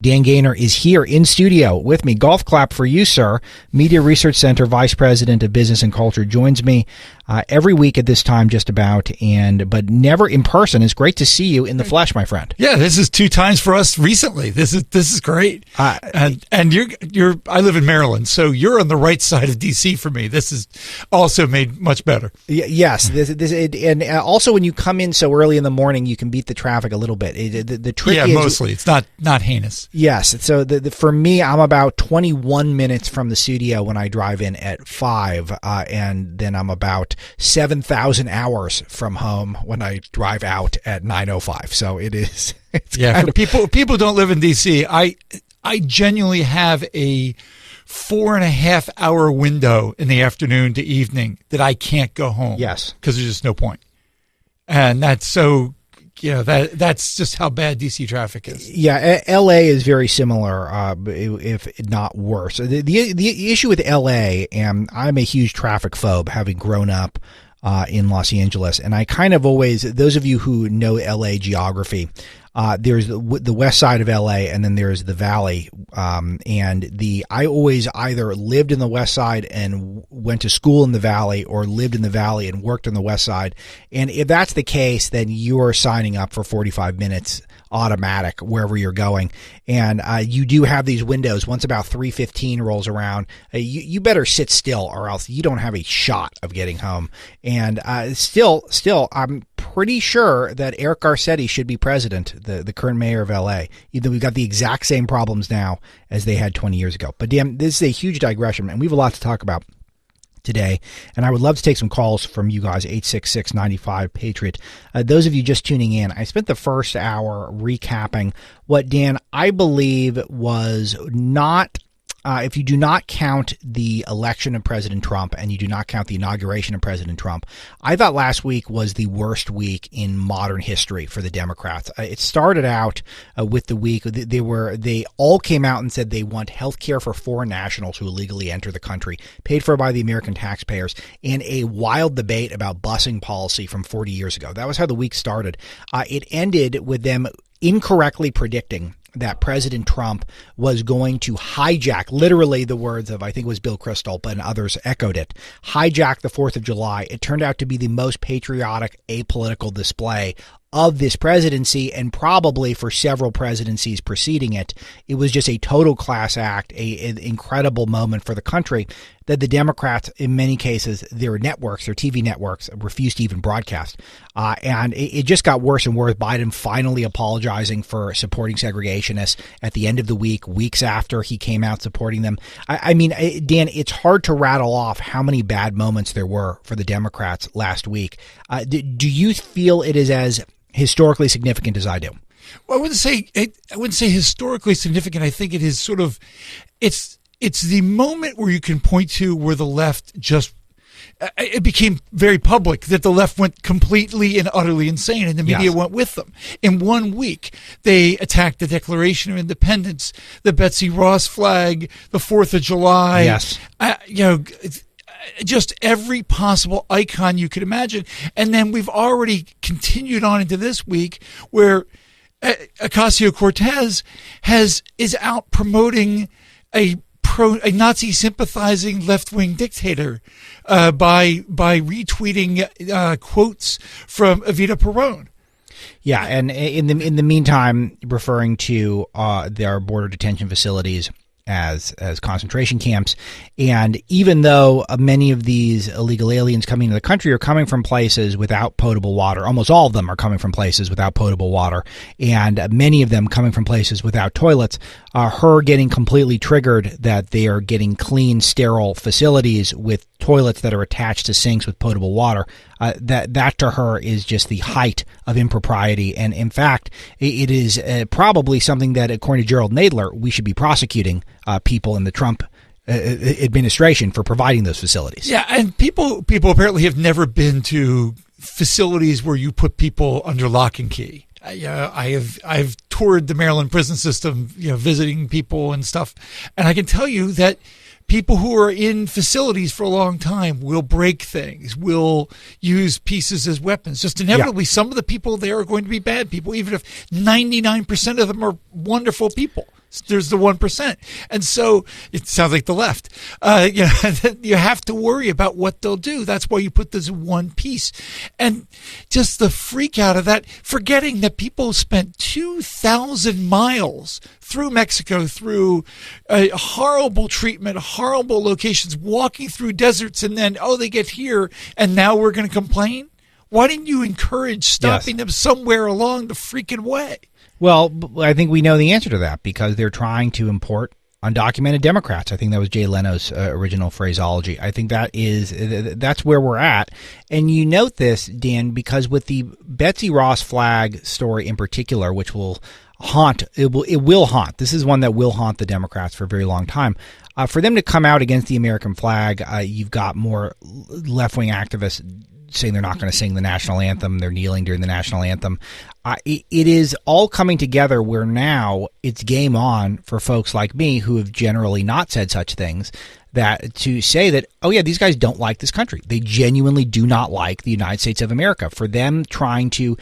Dan Gainor is here in studio with me. Golf clap for you, sir. Media Research Center Vice President of Business and Culture joins me every week at this time, just about, but never in person. It's great to see you in the flesh, my friend. Yeah, this is 2 times for us recently. This is great. And you're I live in Maryland, so you're on the right side of DC for me. This is also made much better. Yes, and also when you come in so early in the morning, you can beat the traffic a little bit. The trick is mostly it's not heinous. Yes. So for me, I'm about 21 minutes from the studio when I drive in at 5, and then I'm about 7,000 hours from home when I drive out at 9:05. So it is. For people who don't live in D.C., I genuinely have a 4.5 hour window in the afternoon to evening that I can't go home. Yes, because there's just no point, and that's so. That's just how bad DC traffic is. Yeah, LA is very similar, if not worse. The issue with LA, and I'm a huge traffic phobe, having grown up in Los Angeles, and I kind of always, those of you who know LA geography, there's the west side of LA, and then there's the valley. I always either lived in the west side and went to school in the valley, or lived in the valley and worked on the west side. And if that's the case, then you're signing up for 45 minutes automatic wherever you're going. And you do have these windows. Once about 3:15 rolls around, you better sit still, or else you don't have a shot of getting home. And still, I'm pretty sure that Eric Garcetti should be president, the current mayor of LA. Either we've got the exact same problems now as they had 20 years ago. But damn, this is a huge digression, and we have a lot to talk about today, and I would love to take some calls from you guys. 866-95-PATRIOT. Those of you just tuning in, I spent the first hour recapping what, Dan, I believe was not, if you do not count the election of President Trump and you do not count the inauguration of President Trump, I thought last week was the worst week in modern history for the Democrats. It started out with the week they all came out and said they want health care for foreign nationals who illegally enter the country, paid for by the American taxpayers, in a wild debate about busing policy from 40 years ago. That was how the week started. It ended with them incorrectly predicting that President Trump was going to hijack, literally the words of, I think it was Bill Kristol, but others echoed it, hijack the 4th of July. It turned out to be the most patriotic, apolitical display of this presidency, and probably for several presidencies preceding it. It was just a total class act, an incredible moment for the country that the Democrats, in many cases, their TV networks, refused to even broadcast. And it just got worse and worse. Biden finally apologizing for supporting segregationists at the end of the week, weeks after he came out supporting them. I mean, Dan, it's hard to rattle off how many bad moments there were for the Democrats last week. Do you feel it is as historically significant as I do? Well, I wouldn't say historically significant. I think it is sort of, it's the moment where you can point to where the left it became very public that the left went completely and utterly insane, and the media went with them. In 1 week, they attacked the Declaration of Independence, the Betsy Ross flag, the 4th of July. Yes. Just every possible icon you could imagine. And then we've already continued on into this week where Ocasio-Cortez is out promoting a Nazi sympathizing left-wing dictator by retweeting quotes from Evita Peron. Yeah, and in the meantime, referring to their border detention facilities as concentration camps. And even though many of these illegal aliens coming into the country are coming from places without potable water, almost all of them are coming from places without potable water, and many of them coming from places without toilets, her getting completely triggered that they are getting clean, sterile facilities with toilets that are attached to sinks with potable water, that to her is just the height of impropriety. And in fact, it is probably something that, according to Gerald Nadler, we should be prosecuting people in the Trump administration for providing those facilities. Yeah, and people apparently have never been to facilities where you put people under lock and key. I've toured the Maryland prison system, visiting people and stuff, and I can tell you that people who are in facilities for a long time will break things, will use pieces as weapons. Just inevitably, some of the people there are going to be bad people, even if 99% of them are wonderful people. There's the 1%. And so it sounds like the left. You have to worry about what they'll do. That's why you put this in one piece. And just the freak out of that, forgetting that people spent 2,000 miles through Mexico, through horrible treatment, horrible locations, walking through deserts, and then, they get here, and now we're going to complain? Why didn't you encourage stopping them somewhere along the freaking way? Well, I think we know the answer to that because they're trying to import undocumented Democrats. I think that was Jay Leno's original phraseology. I think that's where we're at. And you note this, Dan, because with the Betsy Ross flag story in particular, which will haunt, it will haunt. This is one that will haunt the Democrats for a very long time. For them to come out against the American flag, you've got more left-wing activists saying they're not going to sing the national anthem. They're kneeling during the national anthem. It is all coming together where now it's game on for folks like me who have generally not said such things, that to say that, these guys don't like this country. They genuinely do not like the United States of America. For them trying to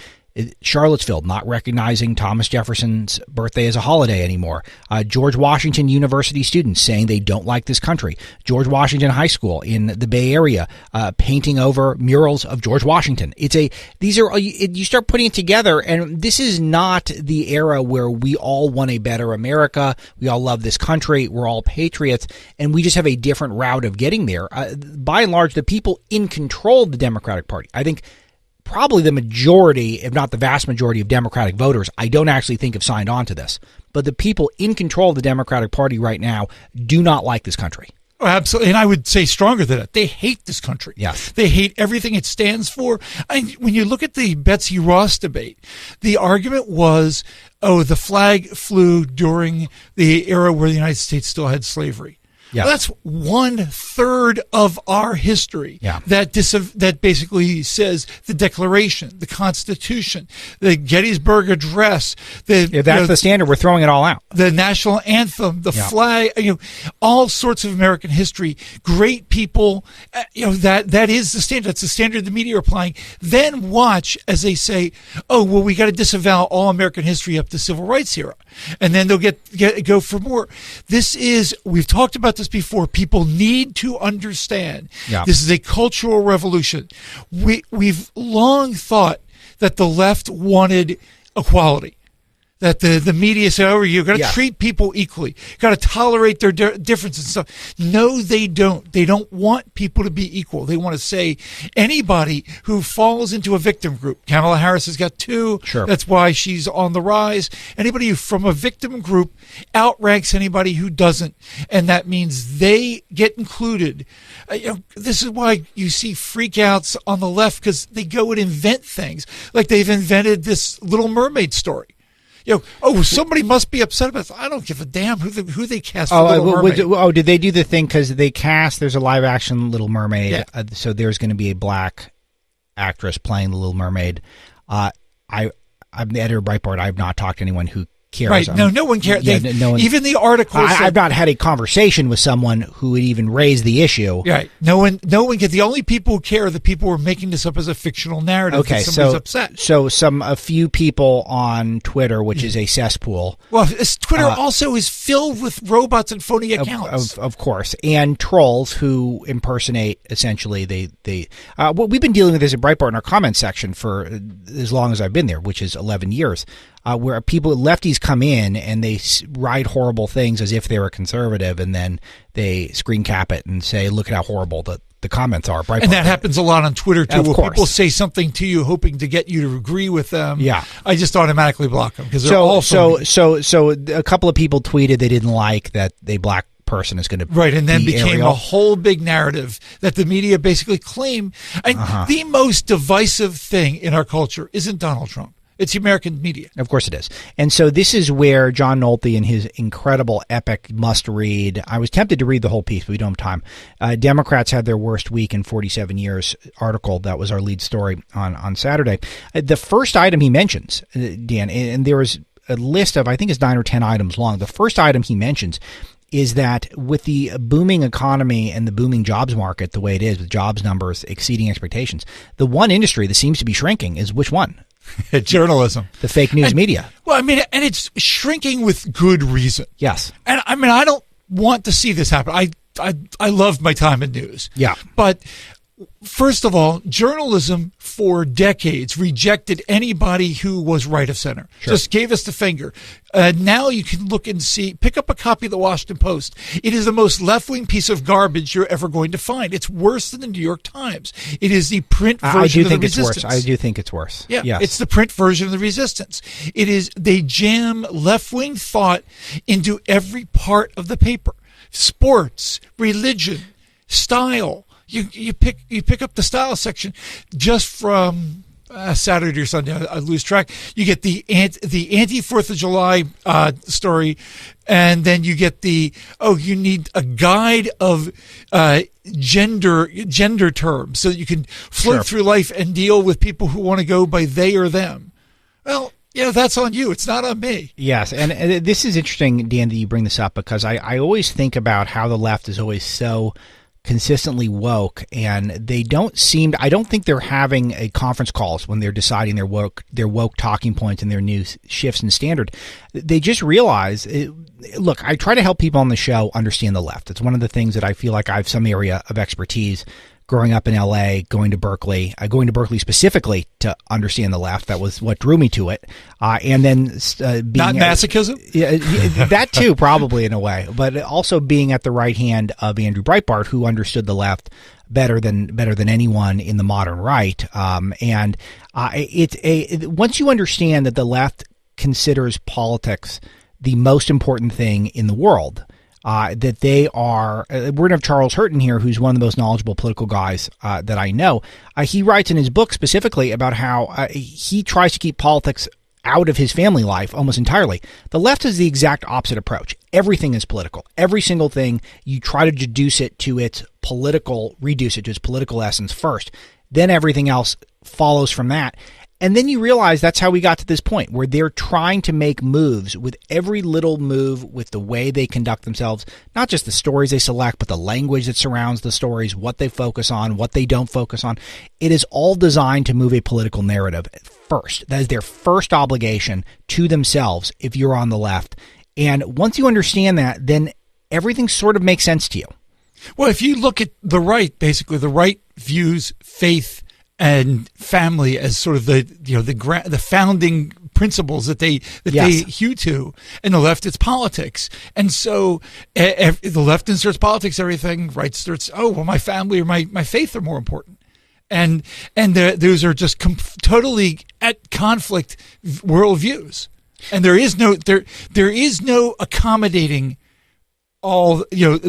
Charlottesville not recognizing Thomas Jefferson's birthday as a holiday anymore. George Washington University students saying they don't like this country. George Washington High School in the Bay Area painting over murals of George Washington. You start putting it together, and this is not the era where we all want a better America. We all love this country. We're all patriots, and we just have a different route of getting there. By and large, the people in control of the Democratic Party, I think, probably the majority, if not the vast majority of Democratic voters, I don't actually think have signed on to this. But the people in control of the Democratic Party right now do not like this country. Oh, absolutely. And I would say stronger than that. They hate this country. Yes. They hate everything it stands for. When you look at the Betsy Ross debate, the argument was, the flag flew during the era where the United States still had slavery. Yeah. Well, that's 1/3 of our history. Yeah. That basically says the Declaration, the Constitution, the Gettysburg Address. If that's the standard, we're throwing it all out. The national anthem, the flag, all sorts of American history. Great people, that is the standard. That's the standard the media are applying. Then watch as they say, we got to disavow all American history up to the Civil Rights era, and then they'll go for more. We've talked about this before. People need to understand this is a cultural revolution. We've long thought that the left wanted equality, that the media said, you've got to treat people equally, got to tolerate their differences and stuff. No, they don't. They don't want people to be equal. They want to say anybody who falls into a victim group. Kamala Harris has got 2. Sure. That's why she's on the rise. Anybody who from a victim group outranks anybody who doesn't, and that means they get included. This is why you see freakouts on the left, because they go and invent things. Like they've invented this Little Mermaid story. Somebody must be upset about this. I don't give a damn who they cast for Little Mermaid. Did they do the thing because there's a live action Little Mermaid, so there's going to be a black actress playing the Little Mermaid. I'm the editor of Breitbart. I've not talked to anyone who cares. Right. No one cares. No one, even the article. I've not had a conversation with someone who would even raise the issue. Right. No one gets. The only people who care are the people who are making this up as a fictional narrative. Okay. Somebody's upset. So a few people on Twitter, which is a cesspool. Well, Twitter also is filled with robots and phony accounts. Of course, and trolls who impersonate. Essentially, we've been dealing with this at Breitbart in our comments section for as long as I've been there, which is 11 years. Where lefties come in and they write horrible things as if they were conservative, and then they screen cap it and say, look at how horrible the comments are. Breitbart. And that happens a lot on Twitter, too, where people say something to you hoping to get you to agree with them. Yeah. I just automatically block them because they're all phony. So a couple of people tweeted they didn't like that a black person is going to and then became a whole big narrative that the media basically claim. And the most divisive thing in our culture isn't Donald Trump. It's the American media. Of course it is. And so this is where John Nolte in his incredible, epic must-read, I was tempted to read the whole piece, but we don't have time. Democrats had their worst week in 47 years article. That was our lead story on Saturday. The first item he mentions, Dan, and there was a list of, I think it's 9 or 10 items long. The first item he mentions is that with the booming economy and the booming jobs market the way it is, with jobs numbers exceeding expectations, the one industry that seems to be shrinking is which one? Journalism. The fake news media. Well, I mean, and it's shrinking with good reason. Yes. And I mean, I don't want to see this happen. I loved my time in news. Yeah. But first of all, journalism for decades rejected anybody who was right of center. Sure. Just gave us the finger. Now you can look and see, pick up a copy of the Washington Post. It is the most left-wing piece of garbage you're ever going to find. It's worse than the New York Times. It is the print version of the Resistance. I do think it's worse. Yeah, yes. It's the print version of the Resistance. It is, they jam left-wing thought into every part of the paper. Sports, religion, style. You pick up the style section just from Saturday or Sunday. I lose track. You get the anti 4th of July story, and then you get you need a guide of gender terms so that you can flirt through life and deal with people who want to go by they or them. Well, that's on you. It's not on me. Yes, and this is interesting, Dan, that you bring this up, because I always think about how the left is always so consistently woke, and they don't seem, I don't think they're having a conference calls when they're deciding their woke talking points and their new shifts in standard. They just realize, look, I try to help people on the show understand the left. It's one of the things that I feel like I have some area of expertise. Growing up in LA, going to Berkeley specifically to understand the left. That was what drew me to it. And then being not masochism. That too, probably in a way, but also being at the right hand of Andrew Breitbart, who understood the left better than anyone in the modern right. And once you understand that the left considers politics the most important thing in the world. That they are, we're going to have Charles Hurton here, who's one of the most knowledgeable political guys that I know. He writes in his book specifically about how he tries to keep politics out of his family life almost entirely. The left has the exact opposite approach. Everything is political. Every single thing, you try to reduce it to its political essence first. Then everything else follows from that. And then you realize that's how we got to this point where they're trying to make moves with every little move, with the way they conduct themselves, not just the stories they select, but the language that surrounds the stories, what they focus on, what they don't focus on. It is all designed to move a political narrative first. That is their first obligation to themselves if you're on the left. And once you understand that, then everything sort of makes sense to you. Well, if you look at the right, basically the right views faith and family as sort of the founding principles that they hew to, and the left it's politics, and so the left inserts politics everything, right starts my family or my faith are more important, and those are just totally at conflict worldviews, and there is no accommodating all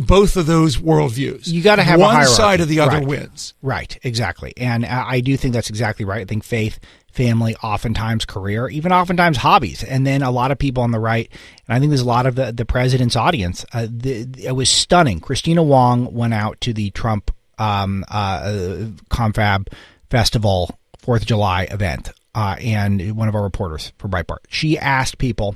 both of those worldviews. You got to have one a hierarchy. Side or the other wins. Right, exactly. And I do think that's exactly right. I think faith, family, oftentimes career, even oftentimes hobbies. And then a lot of people on the right, and I think there's a lot of the president's audience. It was stunning. Christina Wong went out to the Trump Confab Festival 4th of July event, and one of our reporters for Breitbart. She asked people,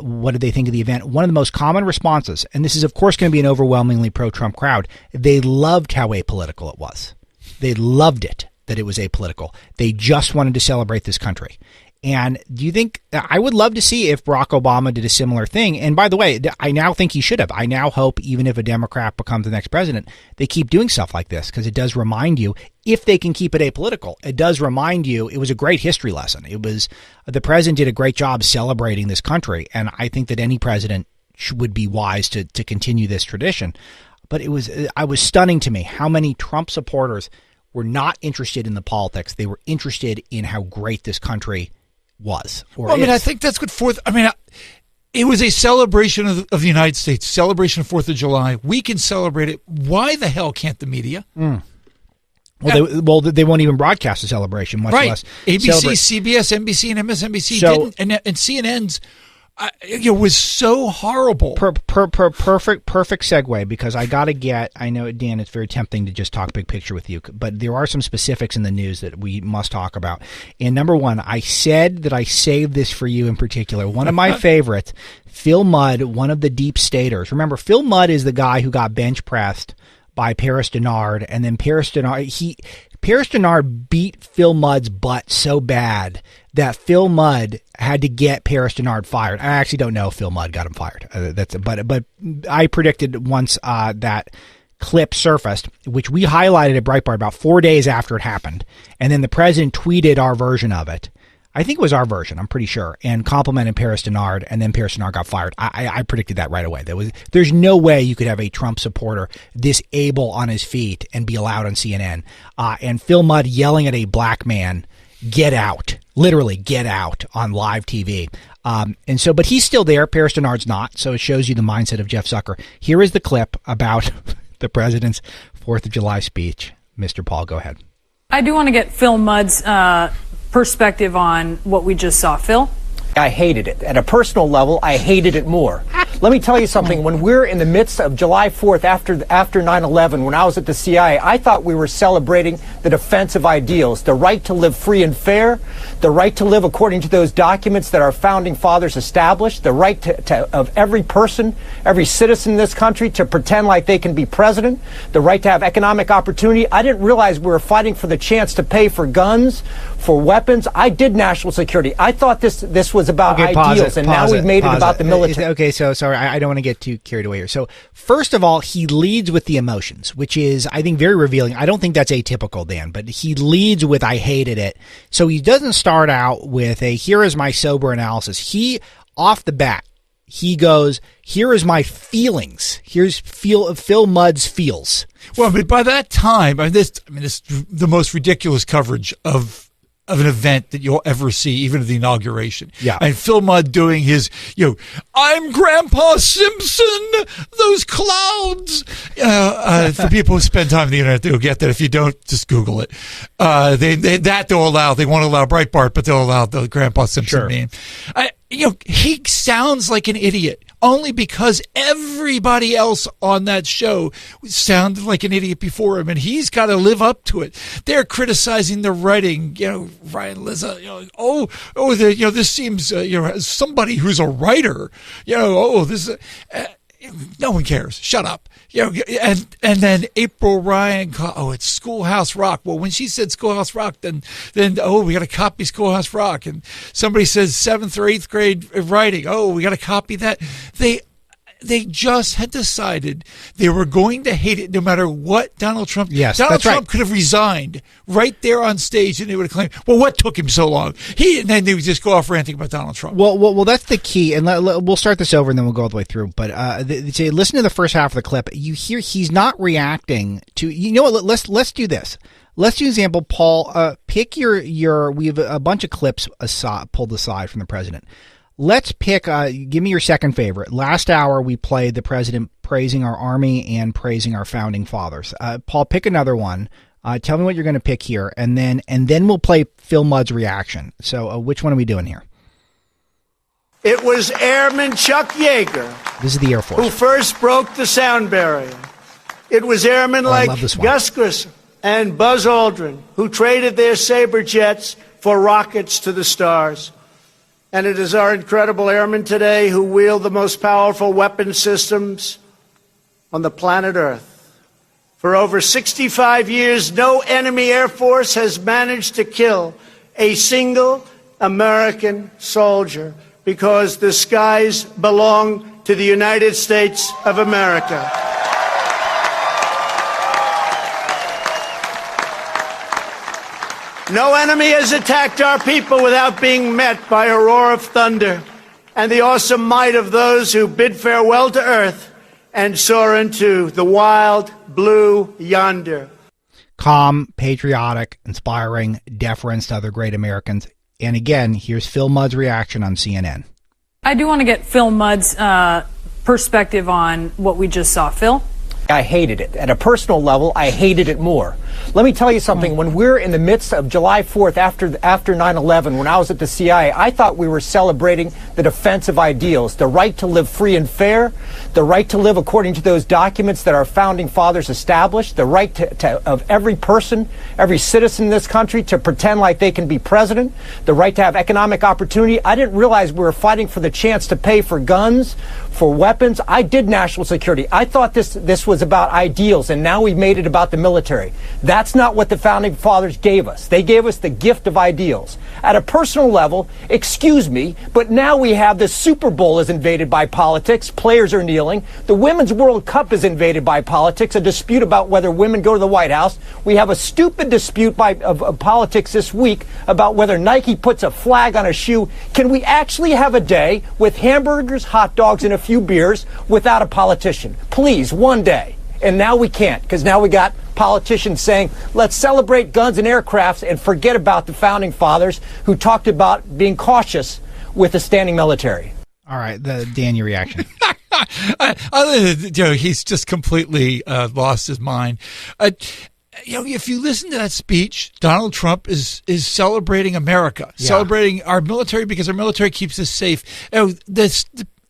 what did they think of the event? One of the most common responses, and this is of course going to be an overwhelmingly pro-Trump crowd, they loved how apolitical it was. They loved it, that it was apolitical. They just wanted to celebrate this country. And do you think, I would love to see if Barack Obama did a similar thing. And by the way, I now think he should have. I now hope even if a Democrat becomes the next president, they keep doing stuff like this, because it does remind you, if they can keep it apolitical, it does remind you, it was a great history lesson. It was, the president did a great job celebrating this country. And I think that any president would be wise to continue this tradition. But it was stunning to me how many Trump supporters were not interested in the politics. They were interested in how great this country was. I think that's what it was a celebration of the United States, celebration of 4th of July. We can celebrate it. Why the hell can't the media? Well, they won't even broadcast the celebration, much less ABC, celebrate. CBS, NBC, and MSNBC didn't, and CNN's was so horrible. Perfect segue, because I know, Dan, it's very tempting to just talk big picture with you, but there are some specifics in the news that we must talk about. And number one, I said that I saved this for you in particular. One of my favorites, Phil Mudd, one of the deep staters. Remember, Phil Mudd is the guy who got bench pressed by Paris Denard, and then Paris Denard, Paris Denard beat Phil Mudd's butt so bad that Phil Mudd had to get Paris Denard fired. I actually don't know if Phil Mudd got him fired. But I predicted once that clip surfaced, which we highlighted at Breitbart about 4 days after it happened, and then the president tweeted our version of it. I think it was our version, I'm pretty sure, and complimented Paris Denard, and then Paris Denard got fired. I predicted that right away. There's no way you could have a Trump supporter this able on his feet and be allowed on CNN. And Phil Mudd yelling at a black man, "Get out," literally "get out" on live TV. But he's still there. Paris Denard's not, so it shows you the mindset of Jeff Zucker. Here is the clip about the president's 4th of July speech. Mr. Paul, go ahead. I do want to get Phil Mudd's perspective on what we just saw. Phil? I hated it. At a personal level, I hated it more. Let me tell you something. When we're in the midst of July 4th after 9/11, when I was at the CIA, I thought we were celebrating the defense of ideals, the right to live free and fair, the right to live according to those documents that our founding fathers established, the right of every person, every citizen in this country to pretend like they can be president, the right to have economic opportunity. I didn't realize we were fighting for the chance to pay for guns, for weapons. I did national security. I thought this was about ideals, and now we've made it about the military. Okay, so sorry, I don't want to get too carried away here. So first of all, he leads with the emotions, which is, I think, very revealing. I don't think that's atypical, Dan, but he leads with "I hated it." So he doesn't start out with a "here is my sober analysis." He, off the bat, he goes, "Here is my feelings. Here's Phil Mudd's feels." Well, but by that time, this the most ridiculous coverage of an event that you'll ever see, even of the inauguration. Yeah. And Phil Mudd doing his, "I'm Grandpa Simpson, those clouds." For people who spend time on the internet, they'll get that. If you don't, just Google it. They'll allow. They won't allow Breitbart, but they'll allow the Grandpa Simpson meme. He sounds like an idiot only because everybody else on that show sounded like an idiot before him, and he's got to live up to it. They're criticizing the writing, Ryan Lizza, this seems, somebody who's a writer, this. No one cares. Shut up. And then April Ryan, it's Schoolhouse Rock. Well, when she said Schoolhouse Rock, then we got to copy Schoolhouse Rock. And somebody says 7th or 8th grade writing. Oh, we got to copy that. They just had decided they were going to hate it no matter what Donald Trump. Yes, Donald that's right. Trump could have resigned right there on stage, and they would have claimed, "Well, what took him so long?" And then they would just go off ranting about Donald Trump. Well, that's the key, and we'll start this over, and then we'll go all the way through. But listen to the first half of the clip. You hear he's not reacting to. You know what? Let's do this. Let's do an example, Paul. Pick your. We have a bunch of clips pulled aside from the president. Let's pick, give me your second favorite. Last hour, we played the president praising our army and praising our founding fathers. Paul, pick another one. Tell me what you're going to pick here, and then we'll play Phil Mudd's reaction. So which one are we doing here? It was Airman Chuck Yeager. This is the Air Force. Who first broke the sound barrier. It was airmen like Gus Grissom and Buzz Aldrin who traded their Sabre jets for rockets to the stars. And it is our incredible airmen today who wield the most powerful weapon systems on the planet Earth. For over 65 years, no enemy air force has managed to kill a single American soldier because the skies belong to the United States of America. No enemy has attacked our people without being met by a roar of thunder and the awesome might of those who bid farewell to earth and soar into the wild blue yonder. Calm, patriotic, inspiring, deference to other great Americans. And again, here's Phil Mudd's reaction on CNN. I do want to get Phil Mudd's perspective on what we just saw. Phil? I hated it. At a personal level, I hated it more. Let me tell you something. When we're in the midst of July 4th after 9/11, when I was at the CIA, I thought we were celebrating the defense of ideals, the right to live free and fair, the right to live according to those documents that our founding fathers established, the right of every person, every citizen in this country to pretend like they can be president, the right to have economic opportunity. I didn't realize we were fighting for the chance to pay for guns, for weapons. I did national security. I thought this was about ideals, and now we've made it about the military. That's not what the Founding Fathers gave us. They gave us the gift of ideals. At a personal level, excuse me, but now we have the Super Bowl is invaded by politics. Players are kneeling. The Women's World Cup is invaded by politics, a dispute about whether women go to the White House. We have a stupid dispute of politics this week about whether Nike puts a flag on a shoe. Can we actually have a day with hamburgers, hot dogs, and a few beers without a politician? Please, one day. And now we can't, because now we got politicians saying, let's celebrate guns and aircrafts and forget about the Founding Fathers who talked about being cautious with a standing military. All right, Dan, your reaction. He's just completely lost his mind. If you listen to that speech, Donald Trump is celebrating America, celebrating our military because our military keeps us safe.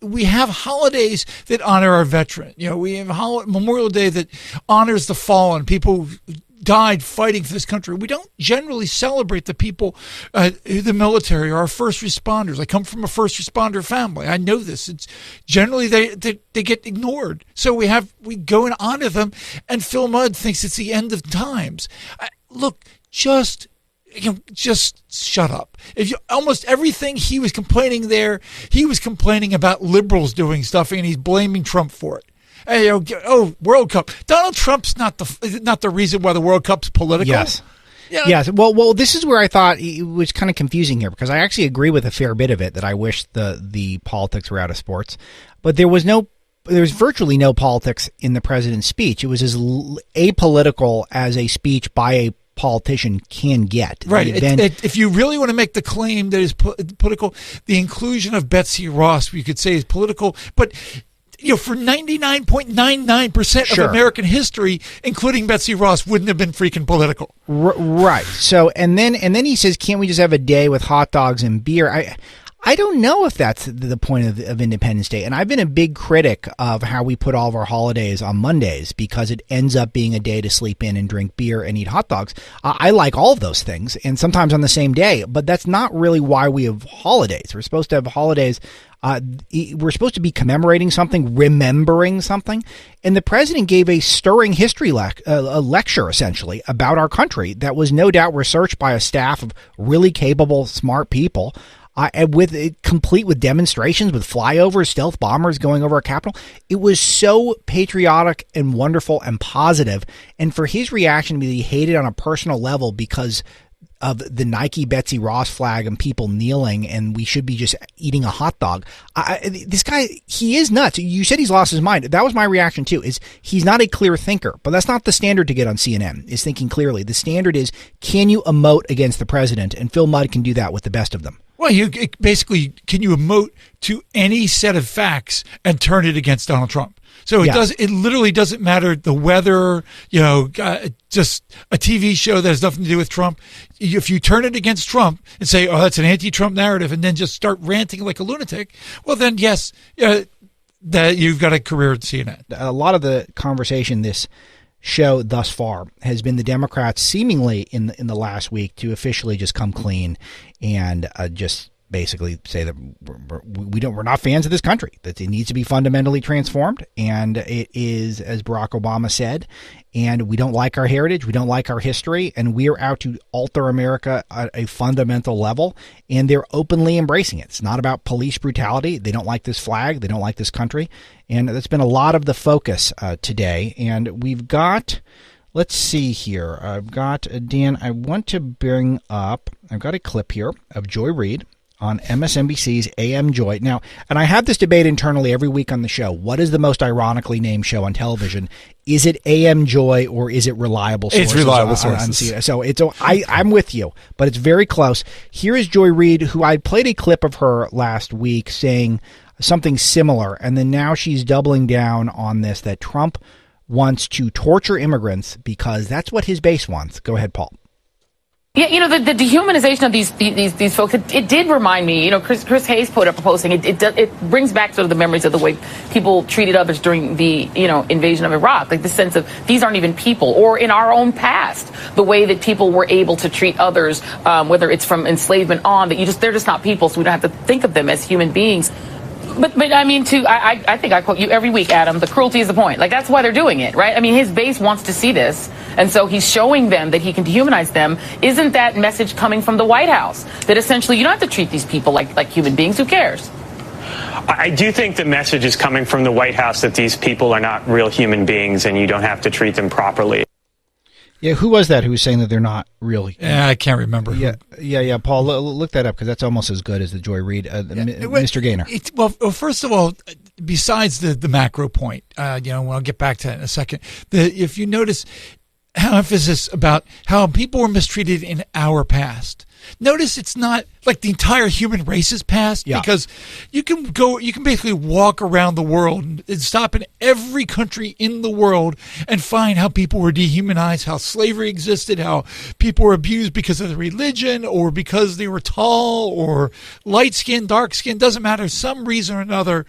We have holidays that honor our veterans. We have Memorial Day that honors the fallen, people who died fighting for this country. We don't generally celebrate the people, the military or our first responders. I come from a first responder family. I know this. It's generally they get ignored. So we go and honor them. And Phil Mudd thinks it's the end of times. Look, just shut up. Almost everything he was complaining there, he was complaining about liberals doing stuff, and he's blaming Trump for it. Hey, World Cup. Donald Trump's not the reason why the World Cup's political. Yes. Yes. Well, this is where I thought it was kind of confusing here, because I actually agree with a fair bit of it, that I wish the politics were out of sports, but there was virtually no politics in the president's speech. It was as apolitical as a speech by a politician can get. Right. If you really want to make the claim that is political, the inclusion of Betsy Ross, you could say, is political, but for 99.99% of American history, including Betsy Ross, wouldn't have been freaking political. Right. So, and then he says, can't we just have a day with hot dogs and beer? I don't know if that's the point of Independence Day. And I've been a big critic of how we put all of our holidays on Mondays, because it ends up being a day to sleep in and drink beer and eat hot dogs. I like all of those things, and sometimes on the same day, but that's not really why we have holidays. We're supposed to have holidays. We're supposed to be commemorating something, remembering something. And the president gave a stirring history lecture, essentially, about our country that was no doubt researched by a staff of really capable, smart people. Complete with demonstrations, with flyovers, stealth bombers going over our Capitol. It was so patriotic and wonderful and positive. And for his reaction to be hated on a personal level because of the Nike Betsy Ross flag and people kneeling, and we should be just eating a hot dog. This guy, he is nuts. You said he's lost his mind. That was my reaction too, is he's not a clear thinker, but that's not the standard to get on CNN, is thinking clearly. The standard is, can you emote against the president? And Phil Mudd can do that with the best of them. Well, basically, can you emote to any set of facts and turn it against Donald Trump? So it literally doesn't matter the weather, just a TV show that has nothing to do with Trump. If you turn it against Trump and say, oh, that's an anti-Trump narrative, and then just start ranting like a lunatic, well, then, yes, that you've got a career at CNN. A lot of the conversation this show thus far has been the Democrats seemingly in the last week to officially just come clean and just basically say that we're not fans of this country, that it needs to be fundamentally transformed, and it is, as Barack Obama said, and we don't like our heritage, we don't like our history, and we are out to alter America at a fundamental level, and they're openly embracing it. It's not about police brutality. They don't like this flag. They don't like this country, and that's been a lot of the focus today. And we've got, let's see here, I've got, Dan, I want to bring up, I've got a clip here of Joy Reid on MSNBC's AM Joy. Now, and I have this debate internally every week on the show. What is the most ironically named show on television? Is it AM Joy or is it Reliable Sources? It's Reliable Sources. So I'm with you, but it's very close. Here is Joy Reid, who I played a clip of her last week saying something similar, and then now she's doubling down on this, that Trump wants to torture immigrants because that's what his base wants. Go ahead, Paul. Yeah, the dehumanization of these folks, it did remind me, Chris Hayes put up a posting. It brings back sort of the memories of the way people treated others during the, invasion of Iraq. Like the sense of these aren't even people, or in our own past, the way that people were able to treat others, whether it's from enslavement on, that they're just not people, so we don't have to think of them as human beings. But I mean, I think I quote you every week, Adam, the cruelty is the point. Like, that's why they're doing it, right? I mean, his base wants to see this, and so he's showing them that he can dehumanize them. Isn't that message coming from the White House? That essentially you don't have to treat these people like human beings. Who cares? I do think the message is coming from the White House that these people are not real human beings and you don't have to treat them properly. Yeah, who was that who was saying that they're not really? Yeah, I can't remember. Yeah. Paul, look that up because that's almost as good as the Joy Reid, Mr. Gainor. Well, first of all, besides the macro point, I'll get back to that in a second. If you notice how emphasis about how people were mistreated in our past. Notice it's not like the entire human race's past, because you can basically walk around the world and stop in every country in the world and find how people were dehumanized, how slavery existed, how people were abused because of their religion or because they were tall or light-skinned, dark-skinned, doesn't matter, some reason or another.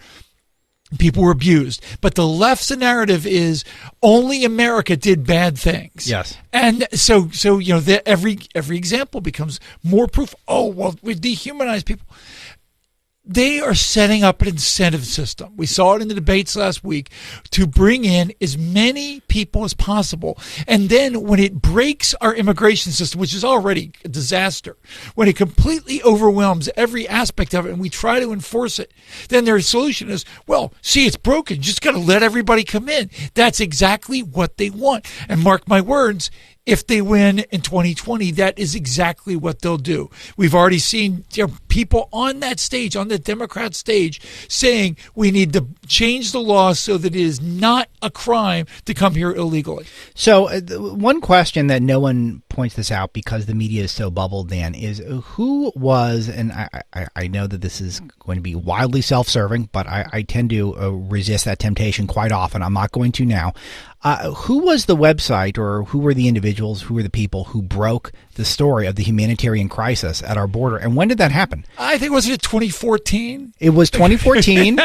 People were abused. But the left's narrative is only America did bad things. Yes. And so every example becomes more proof. Oh, well, we dehumanize people. They are setting up an incentive system. We saw it in the debates last week to bring in as many people as possible. And then when it breaks our immigration system, which is already a disaster, when it completely overwhelms every aspect of it and we try to enforce it, then their solution is, well, see, it's broken. You just got to let everybody come in. That's exactly what they want. And mark my words, if they win in 2020, that is exactly what they'll do. We've already seen people on that stage, on the Democrat stage, saying we need to change the law so that it is not a crime to come here illegally. So one question that no one points this out because the media is so bubbled, Dan, is who was, and I know that this is going to be wildly self-serving, but I tend to resist that temptation quite often. I'm not going to now. Who was the website or who were the individuals, who were the people who broke the story of the humanitarian crisis at our border? And when did that happen? I think, wasn't it 2014? It was 2014,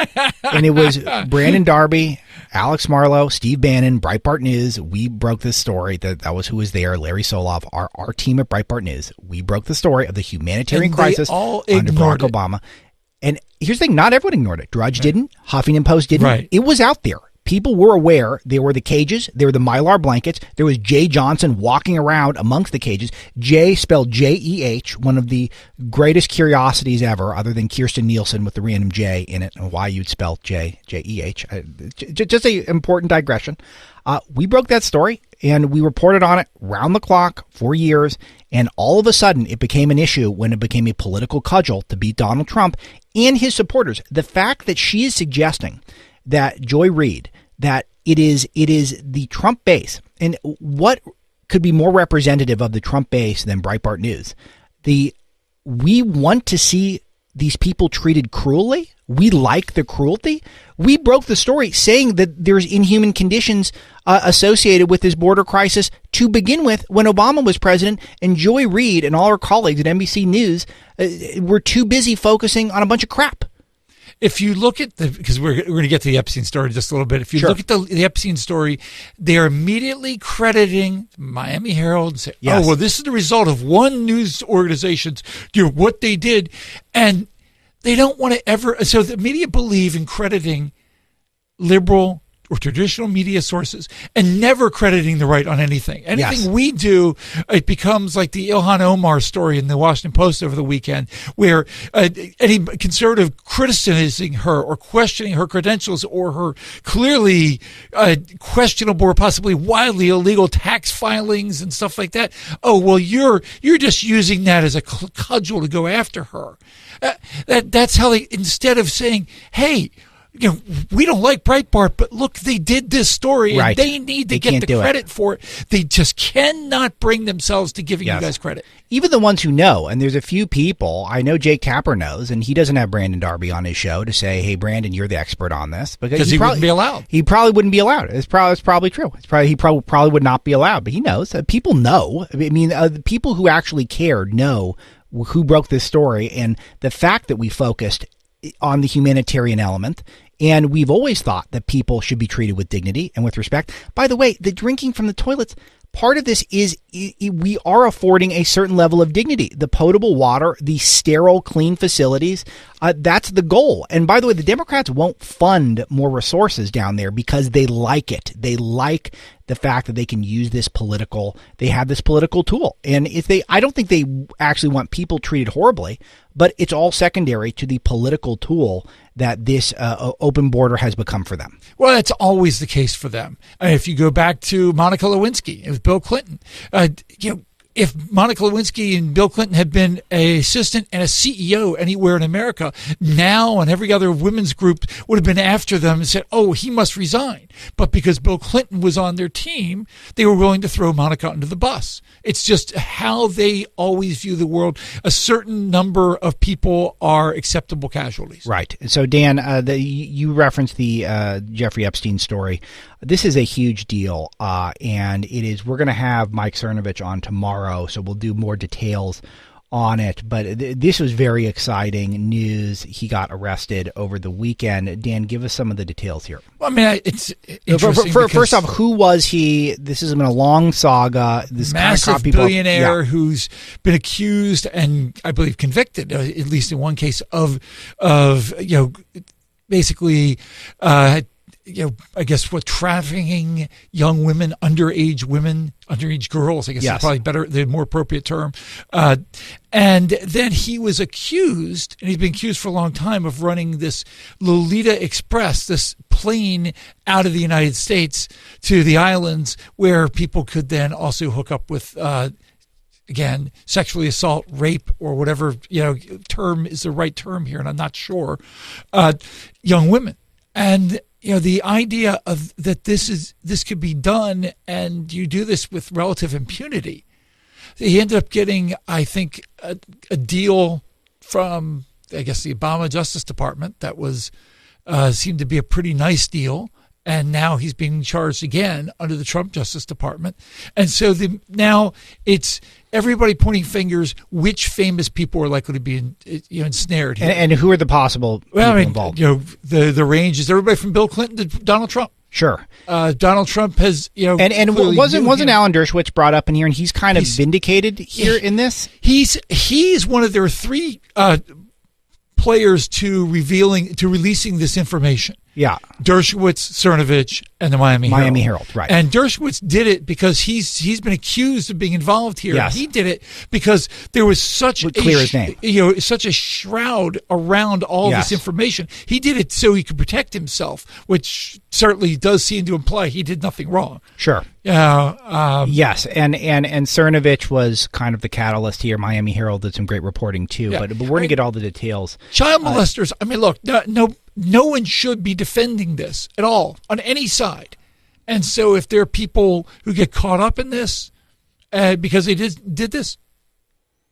and it was Brandon Darby, Alex Marlow, Steve Bannon, Breitbart News. We broke this story. That was who was there. Larry Solov, our team at Breitbart News. We broke the story of the humanitarian crisis under Barack Obama. And here's the thing, not everyone ignored it. Drudge didn't. Huffington Post didn't. Right. It was out there. People were aware. There were the cages. There were the Mylar blankets. There was Jay Johnson walking around amongst the cages. Jay spelled J-E-H, one of the greatest curiosities ever, other than Kirsten Nielsen with the random J in it, and why you'd spell J-E-H. Just an important digression. We broke that story, and we reported on it round the clock for years, and all of a sudden it became an issue when it became a political cudgel to beat Donald Trump and his supporters. The fact that she is suggesting that Joy Reid, that it is the Trump base, and what could be more representative of the Trump base than Breitbart News? We want to see these people treated cruelly. We like the cruelty. We broke the story saying that there's inhuman conditions associated with this border crisis to begin with when Obama was president, and Joy Reid and all her colleagues at NBC News were too busy focusing on a bunch of crap. If you look at because we're going to get to the Epstein story in just a little bit. If you look at the Epstein story, they are immediately crediting Miami Herald and say, oh, well, this is the result of one news organization's what they did. And they don't want to ever. So the media believe in crediting liberal or traditional media sources and never crediting the right on anything. Anything we do, it becomes like the Ilhan Omar story in the Washington Post over the weekend, where any conservative criticizing her or questioning her credentials or her clearly questionable or possibly wildly illegal tax filings and stuff like that. Oh, well, you're just using that as a cudgel to go after her. That's how they, instead of saying, hey, we don't like Breitbart, but look, they did this story, and they need to get the credit for it. They just cannot bring themselves to giving you guys credit. Even the ones who know, and there's a few people, I know Jake Tapper knows, and he doesn't have Brandon Darby on his show to say, hey, Brandon, you're the expert on this. Because he wouldn't be allowed. He probably wouldn't be allowed. It's probably true. He probably would not be allowed, but he knows. People know. I mean, the people who actually cared know who broke this story, and the fact that we focused on the humanitarian element. And we've always thought that people should be treated with dignity and with respect. By the way, the drinking from the toilets, part of this is we are affording a certain level of dignity. The potable water, the sterile, clean facilities, that's the goal. And by the way, the Democrats won't fund more resources down there because they like it. They like the fact that they can use they have this political tool. And I don't think they actually want people treated horribly, but it's all secondary to the political tool that this open border has become for them. Well, that's always the case for them. If you go back to Monica Lewinsky with Bill Clinton, if Monica Lewinsky and Bill Clinton had been an assistant and a CEO anywhere in America, now and every other women's group would have been after them and said, oh, he must resign. But because Bill Clinton was on their team, they were willing to throw Monica under the bus. It's just how they always view the world. A certain number of people are acceptable casualties. Right. So, Dan, you referenced the Jeffrey Epstein story. This is a huge deal, and we're going to have Mike Cernovich on tomorrow, so we'll do more details on it. But this was very exciting news. He got arrested over the weekend. Dan, give us some of the details here. Well, I mean, it's interesting. First off, who was he? This has been a long saga. This massive billionaire who's been accused and I believe convicted, at least in one case, of basically. I guess trafficking young women, underage girls, I guess is probably the more appropriate term. And then he was accused, and he's been accused for a long time, of running this Lolita Express, this plane out of the United States to the islands where people could then also hook up with, again, sexually assault, rape, or whatever, term is the right term here, and I'm not sure, young women. And the idea of that this could be done, and you do this with relative impunity. He ended up getting, I think, a deal from, I guess, the Obama Justice Department that was seemed to be a pretty nice deal. And now he's being charged again under the Trump Justice Department. And so now it's everybody pointing fingers which famous people are likely to be ensnared here. And who are the possible people involved? The range is everybody from Bill Clinton to Donald Trump. Sure. Donald Trump has, and wasn't Alan Dershowitz brought up in here, and he's kind of vindicated here in this? He's one of their three players to releasing this information. Yeah. Dershowitz, Cernovich, and the Miami Herald, right. And Dershowitz did it because he's been accused of being involved here. Yes. He did it because there was such a shroud around all this information. He did it so he could protect himself, which certainly does seem to imply he did nothing wrong. Sure. Yes, and Cernovich was kind of the catalyst here. Miami Herald did some great reporting too, but we're going to get all the details. Child molesters, look, no one should be defending this at all on any side. And so if there are people who get caught up in this because they did this,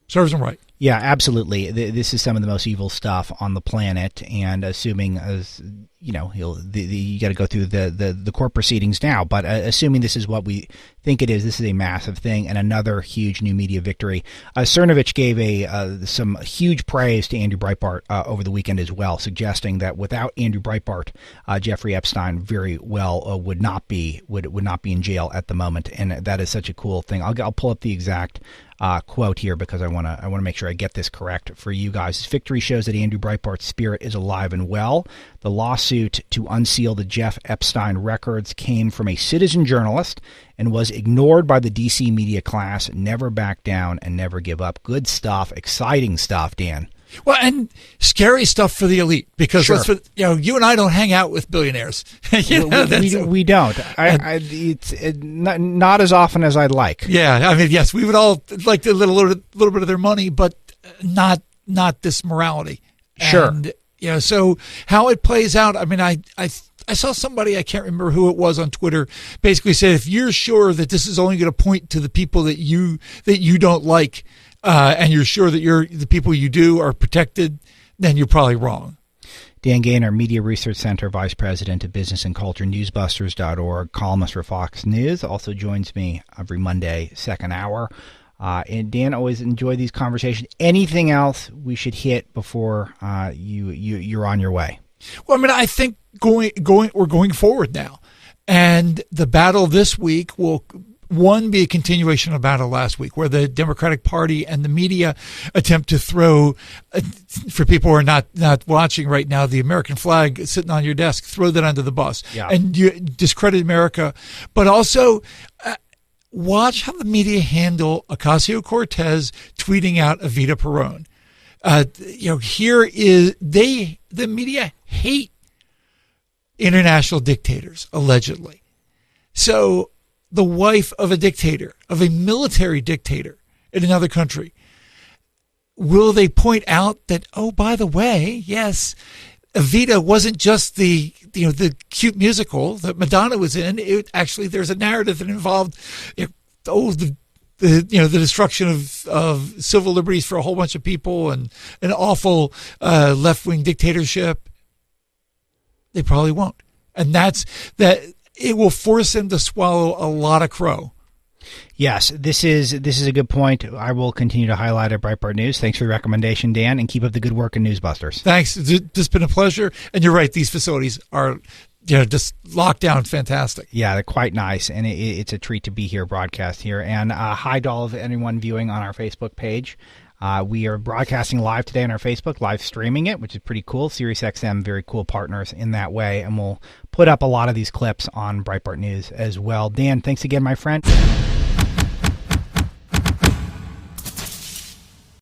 serves them right. Yeah, absolutely. This is some of the most evil stuff on the planet, and assuming, you got to go through the court proceedings now, but assuming this is what we think it is, this is a massive thing and another huge new media victory. Cernovich gave some huge praise to Andrew Breitbart over the weekend as well, suggesting that without Andrew Breitbart, Jeffrey Epstein very well would not be in jail at the moment, and that is such a cool thing. I'll pull up the exact quote here because I want to make sure I get this correct for you guys. This victory shows that Andrew Breitbart's spirit is alive and well. The lawsuit to unseal the Jeff Epstein records came from a citizen journalist and was ignored by the DC media class. Never back down and never give up. Good stuff, exciting stuff, Dan. Well, and scary stuff for the elite because you and I don't hang out with billionaires. We don't. It's not as often as I'd like. Yeah, yes, we would all like to little bit of their money, but not this morality. Sure. And, so how it plays out. I saw somebody, I can't remember who it was on Twitter, basically said if you're sure that this is only going to point to the people that you don't like. And you're sure that the people you do are protected, then you're probably wrong. Dan Gainor, Media Research Center Vice President of Business and Culture, newsbusters.org, columnist for Fox News, also joins me every Monday, second hour. And Dan, always enjoy these conversations. Anything else we should hit before you're on your way? Well, I think we're going forward now, and the battle this week will one be a continuation of battle last week, where the Democratic Party and the media attempt to throw, for people who are not watching right now, the American flag sitting on your desk, throw that under the bus, and you discredit America. But also, watch how the media handle Ocasio-Cortez tweeting out Evita Peron. The media hate international dictators, allegedly. So the wife of a dictator, of a military dictator in another country, will they point out that, oh, by the way, yes, Evita wasn't just the cute musical that Madonna was in. There's a narrative that involved, the destruction of civil liberties for a whole bunch of people and an awful left-wing dictatorship. They probably won't. And that it will force them to swallow a lot of crow. Yes, this is a good point. I will continue to highlight at Breitbart News. Thanks for the recommendation, Dan, and keep up the good work in Newsbusters. Thanks. It's been a pleasure. And you're right, these facilities are just locked down. Fantastic. Yeah, they're quite nice, and it's a treat to be here, broadcast here. And hi to all of anyone viewing on our Facebook page. We are broadcasting live today on our Facebook, live streaming it, which is pretty cool. SiriusXM, very cool partners in that way. And we'll put up a lot of these clips on Breitbart News as well. Dan, thanks again, my friend.